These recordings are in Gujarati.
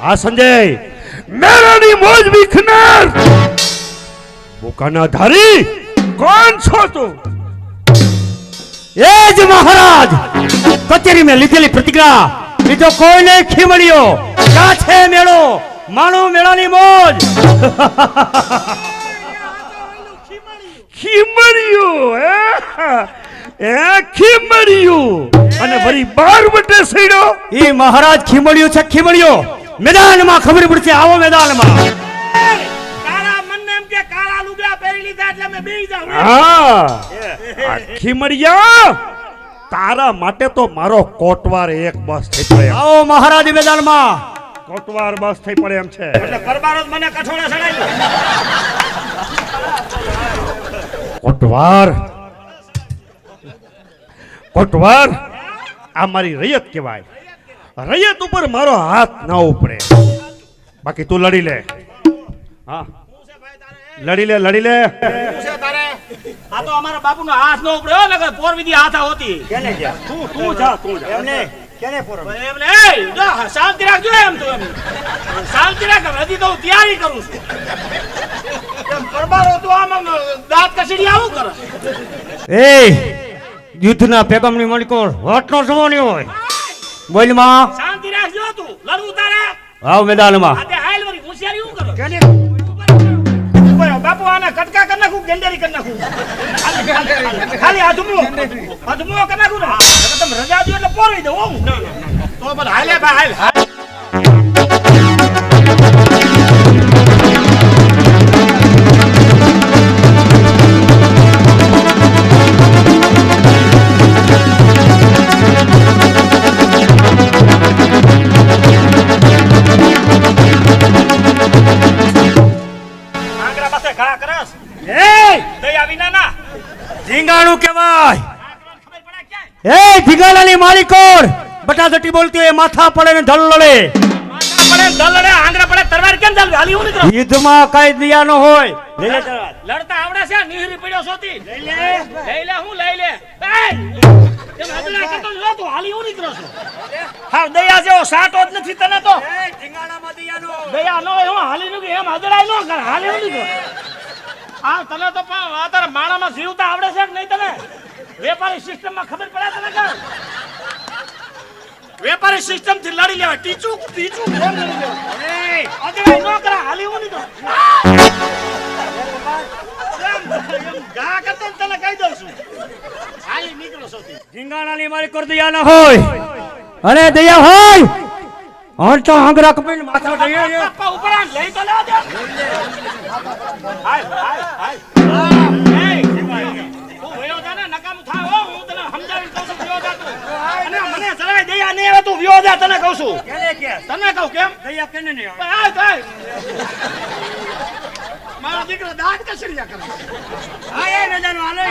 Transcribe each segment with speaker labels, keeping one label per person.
Speaker 1: હા સંજય, મેરાની મોજ વિખનાર બોકાના ધારી કોણ છો તું?
Speaker 2: એ જ મહારાજ, કચેરી મેં લીધેલી પ્રતિજ્ઞા બીજો કોઈ નહીં ખીમડ્યો. ક્યાં છે મેળો? માણો મેળાની મોજ.
Speaker 1: ખીમડિયું અને વળી 12 વટે સડ્યો.
Speaker 2: ઈ મહારાજ ખીમડ્યું છે, ખીમડ્યો. મેદાનમાં ખબર પડશે, આવો મેદાનમાં.
Speaker 3: કાળા મને એમ કે કાળા લુગડા પહેરી લીધા એટલે મે બેહી જાઉં.
Speaker 1: હા, ખીમડિયા, તારા માટે તો મારો કોટવાર એક બસ થઈ પડે.
Speaker 2: આવો મહારાજ મેદાનમાં.
Speaker 1: કોટવાર બસ થઈ પડે એમ છે.
Speaker 3: એટલે કરબારો મને કઠોળા સડાવ્યો.
Speaker 1: કોટવાર, કોટવાર, આ મારી રૈયત કહેવાય. રૈયત ઉપર મારો હાથ ના ઉપડે. બાકી તું લડી લે. હા, લડી લે, લડી લે.
Speaker 3: પૂછે તારે આ તો અમારા બાપુનો હાથ નો ઉપડ્યો લગા પોરવિધી હાથા હોતી.
Speaker 2: કેને જા?
Speaker 1: તું જા, તું જા.
Speaker 2: એમને કેને પોરો?
Speaker 3: એમને એ જો શાંતિ રાખજો. એમ તો એમ શાંતિ રાખ. હજી તો હું તૈયારી કરું છું. એમ કરબારો તો આમ દાંત કસડી આવું કરે.
Speaker 2: એ યુદ્ધના પેગમની મણકોર હોટનો જવાની હોય. બોલ માં.
Speaker 3: શાંતિ રાખજો. તું લડવું તારે.
Speaker 2: આવ મેદાનમાં.
Speaker 3: આતે હાલ વરી હોશિયારી હું કરો.
Speaker 2: કેને?
Speaker 3: બાપુ આને કટકા કરી નાખું, ગેંડેરી કરી નાખું. ખાલી અધમો કરી નાખું ને. તમે રજા દો એટલે પોરવી દો. તો બોલ હાલે ભાઈ હાલ.
Speaker 2: ઝીંગાણું કહેવાય. એ ઝીંગાણાની માલિકોર બટાજટી બોલતી હોય, માથા પડે ને ધલ લડે.
Speaker 3: માથા પડે ધલ લડે, આંગળા પડે તરવાર કેમ ચાલુ? હાલી હું નીકળો.
Speaker 2: યુદ્ધમાં કઈ દિયા ન હોય. લઈ લે તરવાર.
Speaker 3: લડતા આવડે છે? નિહરી પડ્યો સોતી. લઈ લે હું લઈ લે. એમ હજડા કરતો જો તું હાલી હું નીકળો છો. હા, દયા જેવો સાટો જ નથી તને તો.
Speaker 2: ઝીંગાણામાં દિયા ન હોય.
Speaker 3: દયા નો હોય, હું હાલી નું એમ હજડાય નો કર. હાલી હું નીકળો. હા, તને તો પણ તારા માણામાં જીવતા આવડે છે કે નહીં તને? વેપારી સિસ્ટમ માં ખબર પડે તને કે? વેપારી સિસ્ટમ થી લડી લેવાય. ટીચું ટીચું એમ લડી લેવાય. એ અજડાય નો કરા. હાલી હું નીકળો. ગા કરતો તને કહી દઉં છું. હાલી નીકળો સોતી.
Speaker 2: ઝીંગાણાની માલિકોર દિયા ન હોય. અને દયા હોય હણ તો આંગરા કપીને માથા દઈએ.
Speaker 3: પપ્પા ઉપર આ લઈ તો લેવા દે. હાય હાય હાય. એ તું વયો જા ને, નકામું થા હો. હું તને સમજાવીને કહું છું વયો જા તું. અને મને જરાય દયા નહીં આવે. તું વયો જા, તને કહું છું.
Speaker 2: કેને કે?
Speaker 3: તને કહું કેમ?
Speaker 2: દયા કેને નહીં આવે?
Speaker 3: હાય હાય. મારો દીકરો દાંત કસડિયા કરે.
Speaker 2: હા, એ મેદાનમાં હાલે.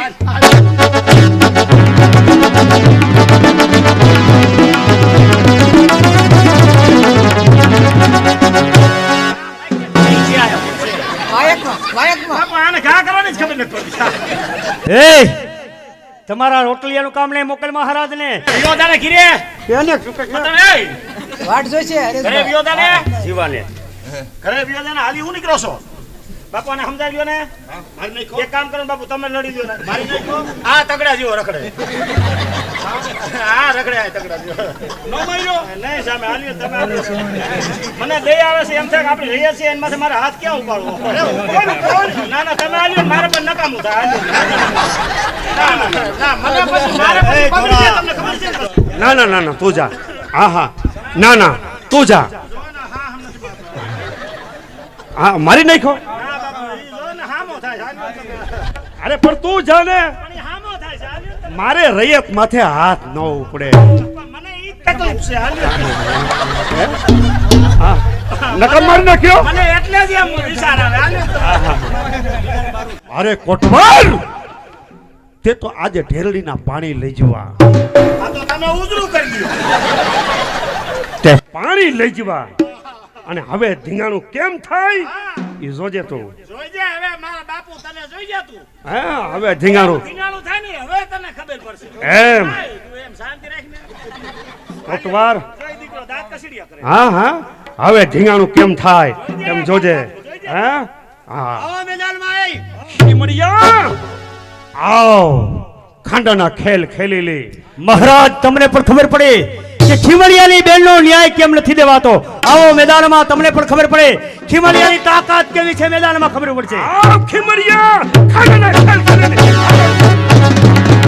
Speaker 3: બાપા આને ઘા કરવાની જ ખબર નથી પડતી.
Speaker 2: એ તમારા રોટલિયાનું કામ ને મોકલ મહારાજ ને.
Speaker 3: વિયોદાને ઘીરે
Speaker 2: કેને
Speaker 3: મતલબ એ
Speaker 4: વાટ જોઈશે
Speaker 3: ઘરે વિયોદાને
Speaker 2: જીવાને
Speaker 3: ઘરે વિયોદાને હાલી હું નીકળો છો. બાપુ આને સમજાવી લ્યો ને. એક કામ કરો બાપુ, તમે લડી લ્યો ને. મારી નાખો. આ તગડા જેવો રખડે. હા રખડે. આ તગડા જેવો નો માર્યો નહીં. સામે હાલ્યો તમે હાલ્યો. મને દયા આવે છે એમ થાય કે આપણે રહીએ છીએ એના માથે મારા હાથ ક્યાં ઉપાડવો? ના ના તમે હાલ્યો ને મારે પણ નકામું થાય. ના ના ના મને પછી મારે પછી પકડી જાય. તમને ખબર છે ને?
Speaker 1: ના ના ના ના, તું જા. હા હા, ના ના તું જા. હા, મારી નાખો. અરે પણ તું જા ને. મારે રૈયત માથે હાથ ન ઉપડે. નકમ મારી નાખ્યો.
Speaker 3: મને એટલે જ એમ વિચાર આવે.
Speaker 1: અરે કોટવાર, તે તો આજે ઢેરડીના પાણી લઈ જવા.
Speaker 3: આ તો તમે ઉજરું કરી દીધું.
Speaker 1: તે પાણી લઈ જવા અને હવે ધીંગાણું કેમ થાય એ જોજે તું.
Speaker 3: જોઈજે હવે મારા બાપુ, તને જોઈજે તું.
Speaker 1: હા, હવે ધીંગાણું
Speaker 3: ધીંગાણું થાય ને હવે તને ખબર પડશે.
Speaker 1: એમ.
Speaker 3: તું એમ શાંતિ રાખને.
Speaker 1: કોટવાર.
Speaker 3: જોઈ દીકરો દાંત કસડિયા કરે.
Speaker 1: હા હા, હવે ઢીંગાણું કેમ થાય એમ જોજે હે હા
Speaker 2: આવો મેદાનમાં આઈ
Speaker 1: ખીમડિયા આવ ખાંડાના ખેલ ખેલી લે
Speaker 2: મહારાજ તમને પણ ખબર પડે કે ખીમડિયાની બેનનો ન્યાય કેમ નથી દેવાતો આવો મેદાનમાં તમને પણ ખબર પડે ખીમડિયાની તાકાત કેવી છે મેદાનમાં ખબર પડશે
Speaker 1: આવ ખીમડિયા ખાંડાના ખેલ ખેલી લે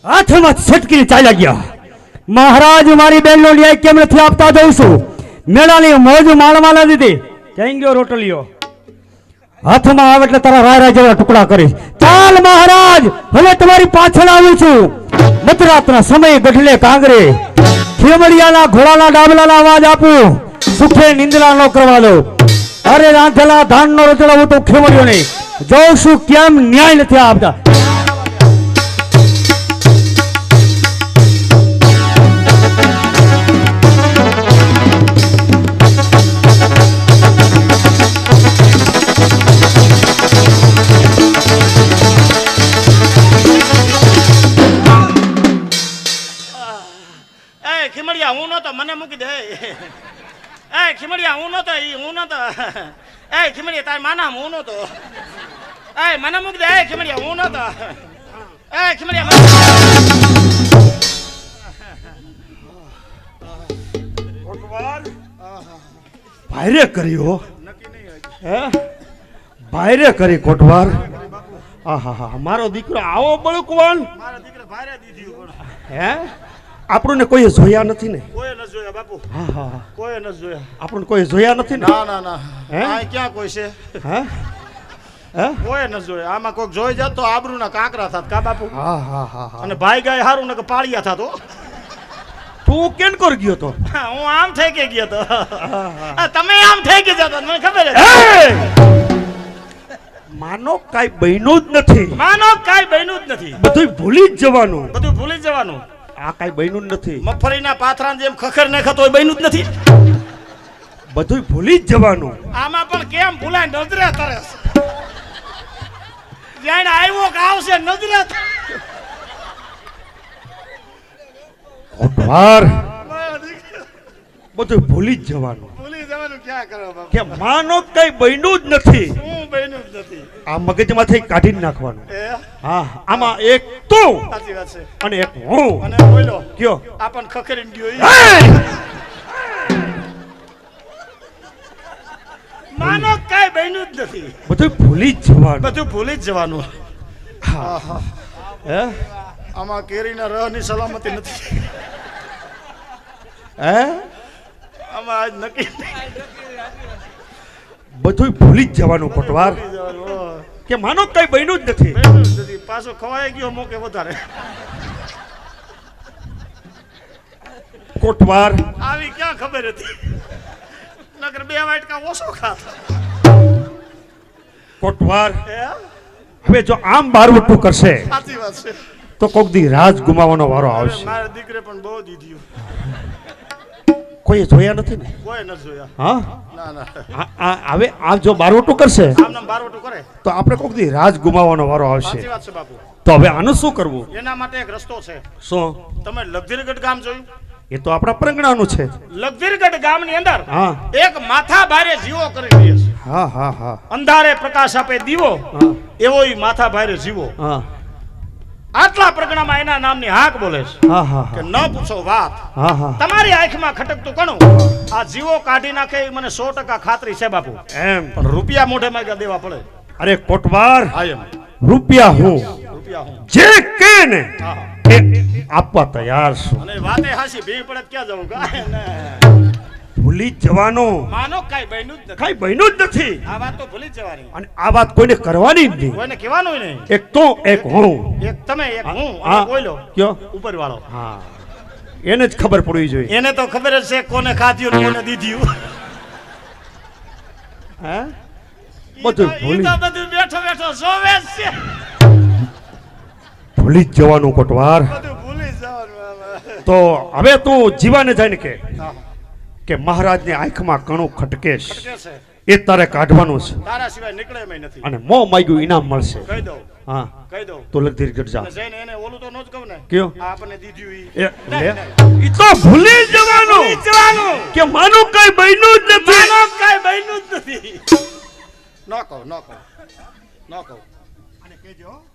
Speaker 2: હાથમાં છટકીને ચાલ્યા ગયા મહારાજ મારી બેનનો ન્યાય કેમ નથી આપતા જઉં છું મેળાની મોજ માણવા ન દીધી ક્યાં ગયો રોટલીઓ હાથમાં આવે એટલે તારા રાયરા જેવા ટુકડા કરીશ ચાલ મહારાજ હવે તમારી પાછળ આવું છું મધરાતના સમયે ગઢલે કાંગરે ખીમડિયાના ઘોડાના ડાબલાના અવાજ આપું સુખે નિંદ્રા ન કરવા દો અરે રાંધેલા ધાનનો રચડો હું તો ખીમડિયો નહીં જોઉં છું કેમ ન્યાય નથી આપતા
Speaker 3: ખીમડિયા હું નતો મને મૂકી દે એ ખીમડિયા હું નતો ઈ હું નતો એ ખીમડિયા તાર માના હું નતો એ મને મૂકી દે એ ખીમડિયા હું નતો એ ખીમડિયા
Speaker 1: ભાઈરે કર્યો હે ભાઈરે કરી કોટવાર આહા મારો દીકરો આવો બળકવાન
Speaker 3: મારા દીકરા ભારે દીધી
Speaker 1: હે આપણને કોઈ જોયા નથી ને
Speaker 3: કોઈ ન જોયા બાપુ
Speaker 1: હા હા
Speaker 3: કોઈ ન જોયા
Speaker 1: આપણને કોઈ જોયા નથી ને
Speaker 3: ના ના ના
Speaker 1: હે?
Speaker 3: આ ક્યાં કોઈ છે
Speaker 1: હે હે
Speaker 3: કોઈ ન જોયા આમાં કોઈક જોઈ જાત તો આબરૂના કાંકરા થાત કા બાપુ
Speaker 1: હા હા હા હા
Speaker 3: અને ભાઈ ગાય હારું ને કે પાળિયા થાતો
Speaker 1: તું કેમ કર ગયો તો
Speaker 3: હું આમ થઈ કે ગયો તો તમે આમ થઈ કે જતો મને ખબર
Speaker 1: એ! માનો કાઈ બન્યું જ નથી
Speaker 3: માનો કાઈ બન્યું જ નથી
Speaker 1: બધું ભૂલી જ જવાનું
Speaker 3: બધું ભૂલી જ જવાનું
Speaker 1: આ કાઈ બન્યું જ નથી
Speaker 3: મગફળીના પાથરાને જેમ ખખર નાખતો હોય બન્યું જ નથી
Speaker 1: બધું ભૂલી જ જવાનું
Speaker 3: આમાં પણ કેમ ભૂલાય નજરે તરે જાણે આવ્યો કે આવશે નજરે
Speaker 1: કોટવાર બધું ભૂલી જ જવાનું
Speaker 3: ભૂલી જવાનું ક્યાં કરો બાપુ
Speaker 1: કે માનો કઈ બન્યું જ નથી
Speaker 3: હું બન્યું જ નથી
Speaker 1: આ મગજમાંથી કાઢી નાખવાનું
Speaker 3: એ
Speaker 1: હા આમાં એક તું
Speaker 3: સાચી વાત છે
Speaker 1: અને એક હું
Speaker 3: અને બોલો
Speaker 1: કયો
Speaker 3: આપણ ખખરીને ગયો ઈ.
Speaker 1: એ!
Speaker 3: માનો કાઈ બન્યું જ નથી
Speaker 1: બધું ભૂલી જ જવાનું
Speaker 3: બધું ભૂલી જ જવાનું
Speaker 1: હા હે
Speaker 3: આમાં કેરીના રહની સલામતી નથી
Speaker 1: હે
Speaker 3: આમાં આજ નક્કી
Speaker 1: બધું ભૂલી જ જવાનું કોટવાર
Speaker 3: ભૂલી જવાનું.
Speaker 1: કે માનો કઈ બન્યું જ નથી.
Speaker 3: બેઠું જ નથી. પાછો ખવાઈ ગયો મોકે વધારે.
Speaker 1: કોટવાર
Speaker 3: આવી ક્યાં ખબર હતી? નગર 2 વાટકા ઓછો ખાતો.
Speaker 1: કોટવાર
Speaker 3: હે?
Speaker 1: હવે જો આમ બારવટું કરશે
Speaker 3: સાચી વાત છે.
Speaker 1: તો કોક દી રાજ ગુમાવવાનો વારો
Speaker 3: અરે
Speaker 1: આવશે.
Speaker 3: મારા દીકરે પણ બહુ દીધ્યું.
Speaker 1: કોઈ જોયા નથી ને?
Speaker 3: કોઈ ન જોયા.
Speaker 1: હા
Speaker 3: ના ના.
Speaker 1: હવે આમ જો બારવટું કરશે
Speaker 3: આમ નામ બારવટું કરે.
Speaker 1: તો આપણે કોક દી રાજ ગુમાવવાનો વારો આવશે.
Speaker 3: સાચી વાત છે બાપુ.
Speaker 1: તો હવે આનું શું કરવું?
Speaker 3: એના માટે એક રસ્તો છે.
Speaker 1: શું?
Speaker 3: તમે લગધીરગઢ ગામ જોયું?
Speaker 1: એ તો આપણા પરંગણાનું છે.
Speaker 3: લગધીરગઢ ગામની અંદર
Speaker 1: હા
Speaker 3: એક માથા ભારે જીવો કરી રહ્યા છે.
Speaker 1: હા હા હા
Speaker 3: અંધારે પ્રકાશ આપે દીવો,
Speaker 1: હા
Speaker 3: એવો ઈ માથા ભારે જીવો.
Speaker 1: હા
Speaker 3: આટલા પ્રગણામાં એના નામની હાક બોલે છે
Speaker 1: હા હા
Speaker 3: કે ન પૂછો વાત.
Speaker 1: હા હા
Speaker 3: તમારી આંખમાં ખટકતું કણું આ જીવો કાઢી નાખે એ મને 100% ખાતરી છે બાપુ.
Speaker 1: એમ
Speaker 3: પણ રૂપિયા મોઢે માં દેવા પડે.
Speaker 1: અરે કોટવાર
Speaker 3: હા એમ.
Speaker 1: રૂપિયા હું
Speaker 3: રૂપિયા હું.
Speaker 1: જે કે ને
Speaker 3: હા.
Speaker 1: એ આપવા તૈયાર છું.
Speaker 3: અને વાતે હાસી ભીડ પડે તો ક્યાં જવું? કાંઈ ને.
Speaker 1: ભૂલી જ જવાનું.
Speaker 3: માનો કાંઈ બન્યું જ નથી.
Speaker 1: કઈ બન્યું જ નથી.
Speaker 3: આ વાત તો ભૂલી જ જવાની.
Speaker 1: અને આ વાત કોઈને કરવાની જ નહીં.
Speaker 3: કોઈને કહેવાનું નહીં.
Speaker 1: એક તો એક હું.
Speaker 3: એક તમે એક હું
Speaker 1: હા.
Speaker 3: અને બોલો
Speaker 1: કયો?
Speaker 3: ઉપર વાળો.
Speaker 1: હા એને જ ખબર પડવી જોઈએ.
Speaker 3: એને તો ખબર જ છે કોને ખાધ્યું ને કોને દીધ્યું.
Speaker 1: હે બધું
Speaker 3: ઈ તો બધું બેઠો બેઠો જોવે જ છે.
Speaker 1: ભૂલી જ જવાનું કોટવાર.
Speaker 3: બધું ભૂલી જવાનું.
Speaker 1: તો હવે તું જીવાને જઈને
Speaker 3: હા.
Speaker 1: કે મહારાજની આંખમાં કણું ખટકેશ
Speaker 3: ખટકે છે.
Speaker 1: એ તારે કાઢવાનું છે.
Speaker 3: તારા સિવાય નીકળે એમાંય નથી.
Speaker 1: અને મોં માગ્યું ઇનામ મળશે.
Speaker 3: કહી દઉં.
Speaker 1: હા
Speaker 3: કહી દઉં.
Speaker 1: તો લગધીરગઢ જા.
Speaker 3: અને જઈને એને ઓલું તો ન જ કહું ને.
Speaker 1: કયો?
Speaker 3: આ આપણને દીધ્યું ઈ.
Speaker 1: એ
Speaker 3: નહીં,
Speaker 1: લે. ઈ તો ભૂલી જ જવાનું
Speaker 3: જવાનું.
Speaker 1: કે માનું કઈ બન્યું જ નથી.
Speaker 3: માનો કાંઈ બન્યું જ નથી. ન કહું ન કહું ન કહું.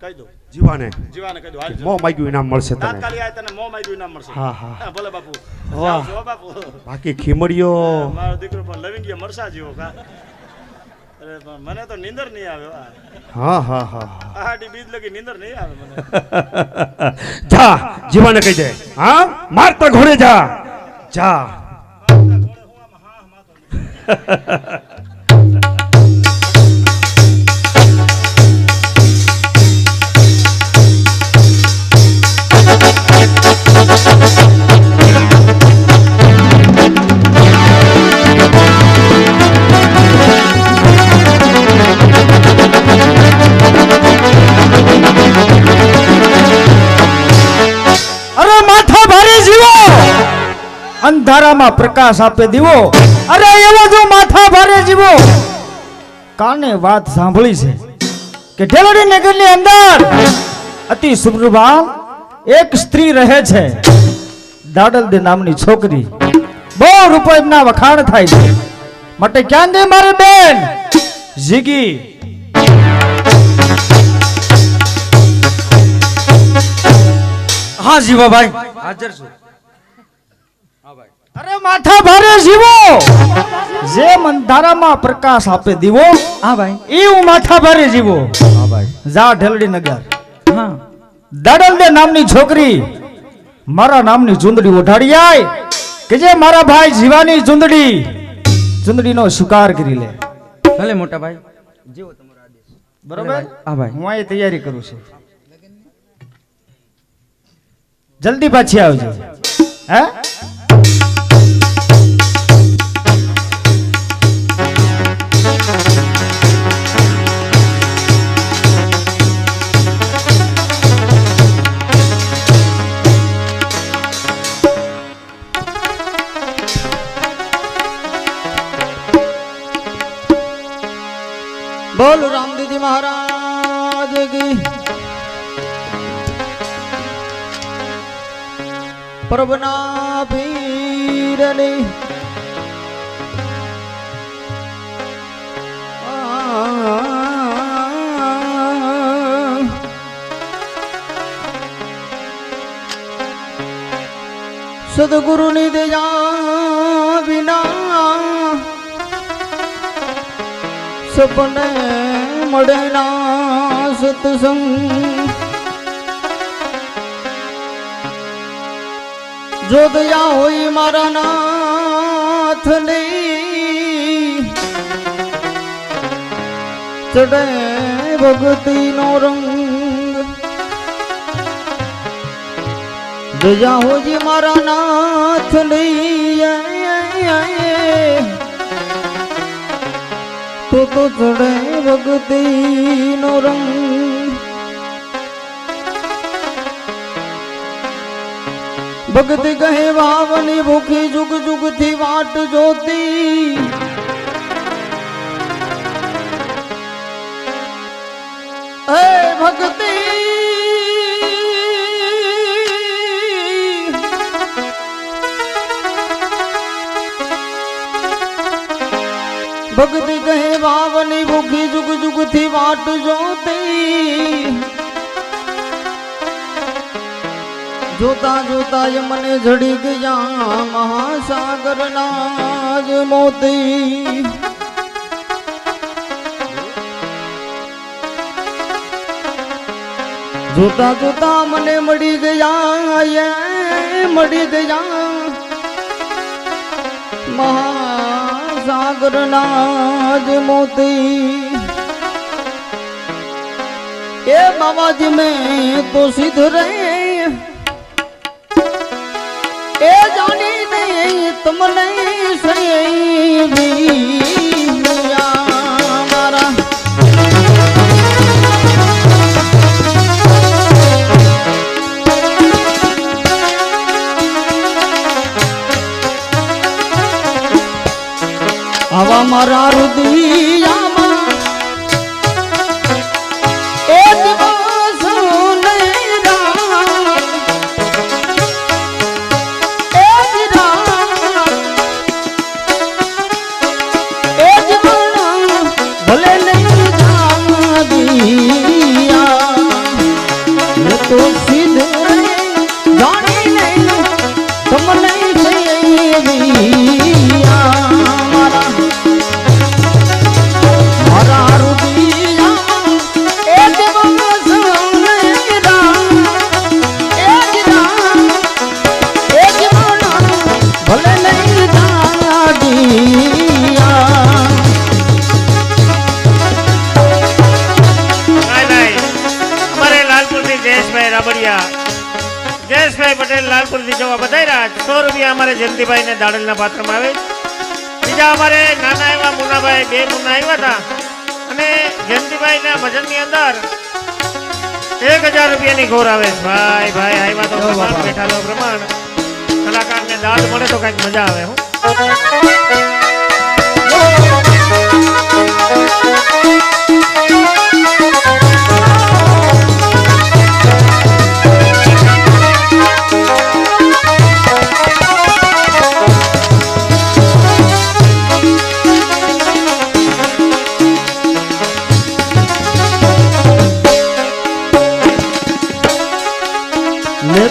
Speaker 3: કહી દઉં.
Speaker 1: જીવાને
Speaker 3: જીવાને કહી દઉં. હાલ
Speaker 1: મોં માગ્યું ઇનામ મળશે તને.
Speaker 3: તાત્કાલિક આ તને મોં માગ્યું ઇનામ મળશે.
Speaker 1: હા, હા.
Speaker 3: ભલે બાપુ.
Speaker 1: વાહ.
Speaker 3: જાઓ બાપુ.
Speaker 1: બાકી ખીમડીઓ
Speaker 3: મારો દીકરો પણ લવિંગીએ મરસા જેવો કા. અરે પણ મને તો નીંદર નહીં આવે.
Speaker 1: હા હા હા
Speaker 3: આહાડી બીજ લગી નીંદર નહીં આવે મને.
Speaker 1: જા જીવાને કહી દે. હા મારતા ઘોડે જા જા.
Speaker 2: અરે માથા ભારે જીવો, અંધારામાં પ્રકાશ આપે દીવો. અરે એવો જો માથા ભારે જીવો કાને વાત સાંભળી છે કે ઢેલડી નગરની અંદર અતિ સુપ્રભાન એક સ્ત્રી રહે છે, દાડલદે નામની છોકરી. બહુ રૂપિયાના વખાણ થાય છે. માટે ક્યાં દે મારે બેન જીગી. હા જીવાભાઈ હાજર છું. અરે માથા ભારે જીવો જેમ અંધારામાં પ્રકાશ આપે દીવો. હા ભાઈ એ હું માથા ભારે જીવો. હા ભાઈ જા ઢેલડી નગર. હા દાડલદે નામની છોકરી મારા નામની ચુંદડી ઓઢાડી આય કે જે મારા ભાઈ જીવાની ચુંદડીનો સ્વીકાર કરી લે.
Speaker 4: ભલે મોટા ભાઈ જેવો તમારો આદેશ.
Speaker 2: બરોબર.
Speaker 4: હા ભાઈ.
Speaker 2: હું અહીં તૈયારી કરું છું. જલ્દી પાછી આવજો. હે
Speaker 4: બોલ રામ દીદી મહારાજ કી પ્રભના પીરની સદગુરુની દયા વિના સપને મળે ના સત્સંગ. જો દયા હોય મારા નાથની ચડે ભક્તિનો રંગ દયા હોજી મારા નાથ તો ચડે ભક્તિનો રંગ ભક્તિ કહે વાવની ભૂખી જુગ જુગ થી વાટ જોતી હે ભક્તિ ભક્તિ કહે વાવની ભૂખી જુગ જુગ થી વાટ જોતી જોતા જોતા એ મને જડી ગયા મહાસાગર ના જ મોતી જોતા જોતા મને મળી ગયા મળી ગયા મહાસાગર ના જ મોતી એ બાબાજી મેં તો સિદ્ધ રહે એ જાની નહીં તમને સહી મારા આવા મારા રુદિયામાં એ દિવસ ભલે નહીં તો સીધ જાણી નહીં તમને મારા રુદિયા એ દિવસ ભલે નહીં
Speaker 3: જયેશભાઈ પટેલ લાલપુર થી જવા બધાય 100 રૂપિયા અમારે જયંતિભાઈ ને દાડલના પાત્રમાં આવે બીજા અમારે નાના એવા મુન્નાભાઈ 2 મુન્ના આવ્યા હતા અને જયંતિભાઈ ના ભજન ની અંદર 1000 રૂપિયાની ઘોર આવે ભાઈ ભાઈ આવ્યા તો પ્રમાણ બેઠાનો પ્રમાણ કલાકાર ને દાદ મળે તો કઈક મજા આવે હું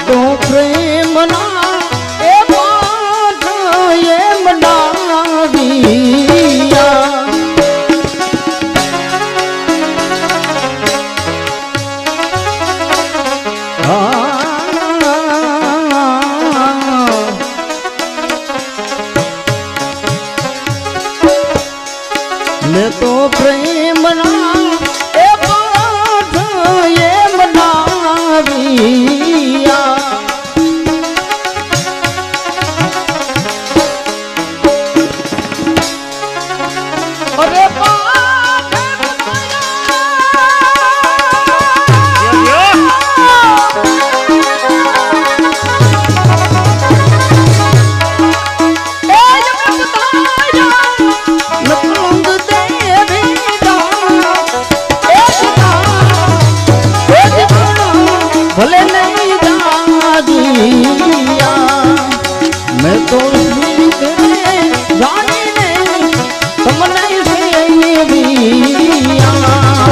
Speaker 4: તો પ્રેમ ના એ પાઠ એમ ડાવિયા મે તો પ્રેમ ના એ પાઠ એમ ડાવિયા ભલે નહીં દાદિયા મેં તો જાણીને તમને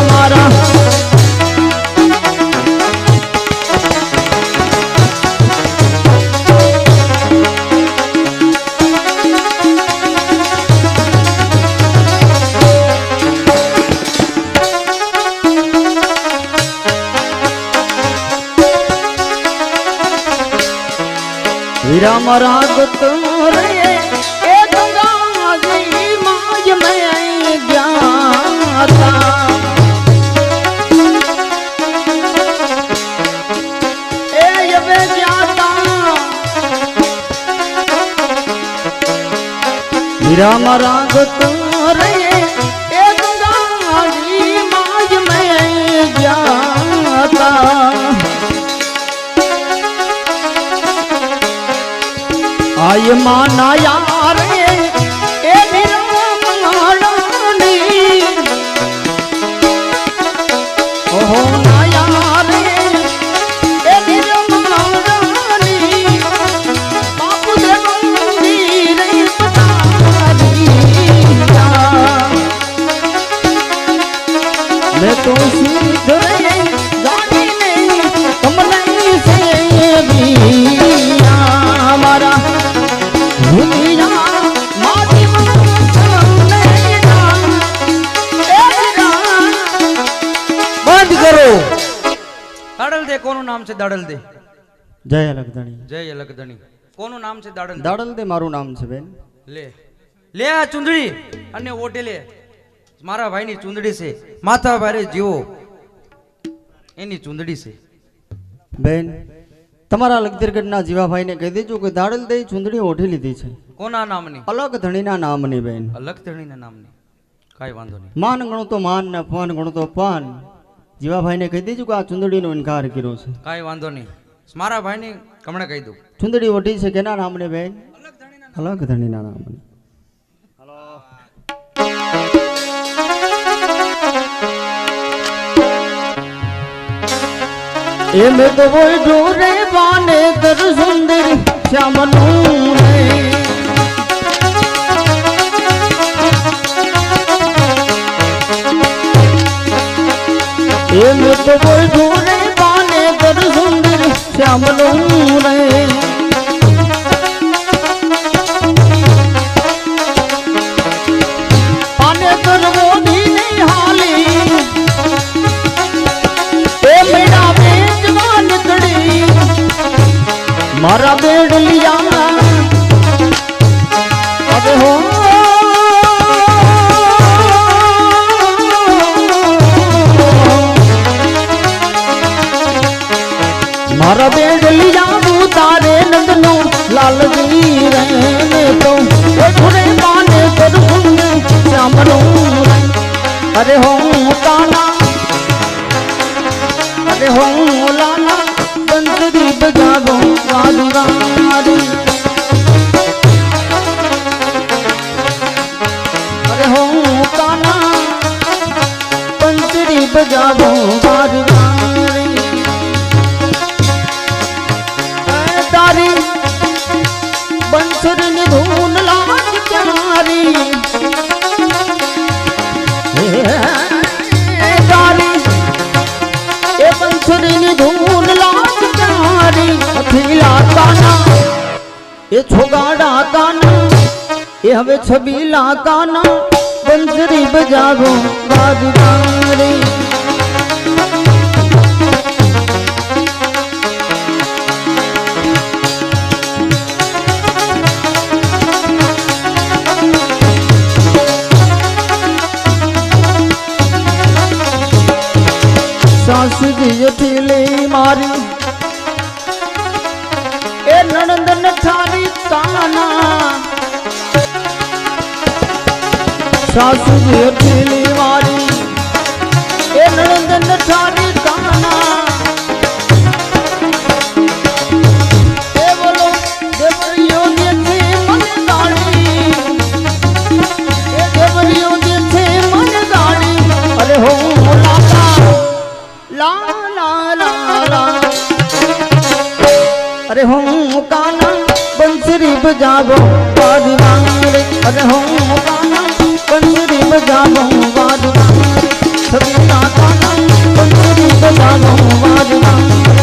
Speaker 4: મારા વીરા મારા ગત રે એ ગંગાજી માજ મેં ગયા હતા राम रागत रे एक गाड़ी माज में जाता आय माना यार ए निराम नारानी ओहो ना यार ए निराम नारानी बापू दे मंदिर मैं तो सीध रे गाड़ी नहीं कमलाई से भी हमारा दुनिया माटी
Speaker 5: બંધ કરો. દાડલ દે કોનું નામ છે? દાડલ દે.
Speaker 4: જય અલગધણી
Speaker 5: જય અલગધણી. કોનું નામ છે? દાડલ દે.
Speaker 4: દાડલ દે મારું નામ છે બેન.
Speaker 5: લે લે આ ચુંદડી અને ઓટે લે. મારા ભાઈની ચુંદડી છે. માથા ભારે જીવો એની ચુંદડી છે.
Speaker 4: બેન તમારા લગધીરગઢના જીવાભાઈને કહી દેજો કે દાડલ દે ચુંદડી ઓઢી લીધી છે.
Speaker 5: કોના નામની?
Speaker 4: અલગધણીના નામની બેન.
Speaker 5: અલગધણીના નામની. કાંઈ વાંધો નહીં.
Speaker 4: માન ગણો તો માન ને ફન ગણો તો ફન. જીવાભાઈને કહી દેજો કે આ ચુંદડીનો ઇનકાર કર્યો છે.
Speaker 5: કાંઈ વાંધો નહીં. મારા ભાઈને કમણે કહી દઉં.
Speaker 4: ચુંદડી ઓઢી છે કેના નામની બેન? અલગધણીના નામની. એ મેં તો બોલ ઢોરે બાને દર સુંદર શ્યામનું રે એ મેં તો બોલ ઢોરે બાને દર સુંદર શ્યામનું રે પાને દર મોઢી નહીં હાલી એ મેડા બેજવાન કડી મારા બેડ લિયા હવે હો મારા બેડ લિયા ઉતારે નંદનો લાલજી રે ને તો ઓઠરે પાને કરું શ્યામનું અરે હો કાના अरे हो लाला बंसरी बजावो वादुगारी अरे हो काना बंसरी बजावो वादुगारी तारी बंसरी नि धून लाज प्यारी तारी ए बंसरी ની ધૂન લાજ પ્યારી અથીલા કાના એ છોગાડા કાના એ હવે છબીલા કાના બંસરી બજાવો બાજુદારી સાસુજી અઠીલી મારી એ નણંદ નઠારી કાના સાસુજી અઠીલી મારી એ નણંદ નઠારી કાના એ બોલો દેવરીઓ જે છે મને ગાડી એ દેવરીઓ જે છે મને ગાડી અરે હો ला ला ला ला अरे हो काना बंसरी बजावो वादुगारे अरे हो काना बंसरी बजावो वादुगारे सभी काना बंसरी बजावो वादुगारे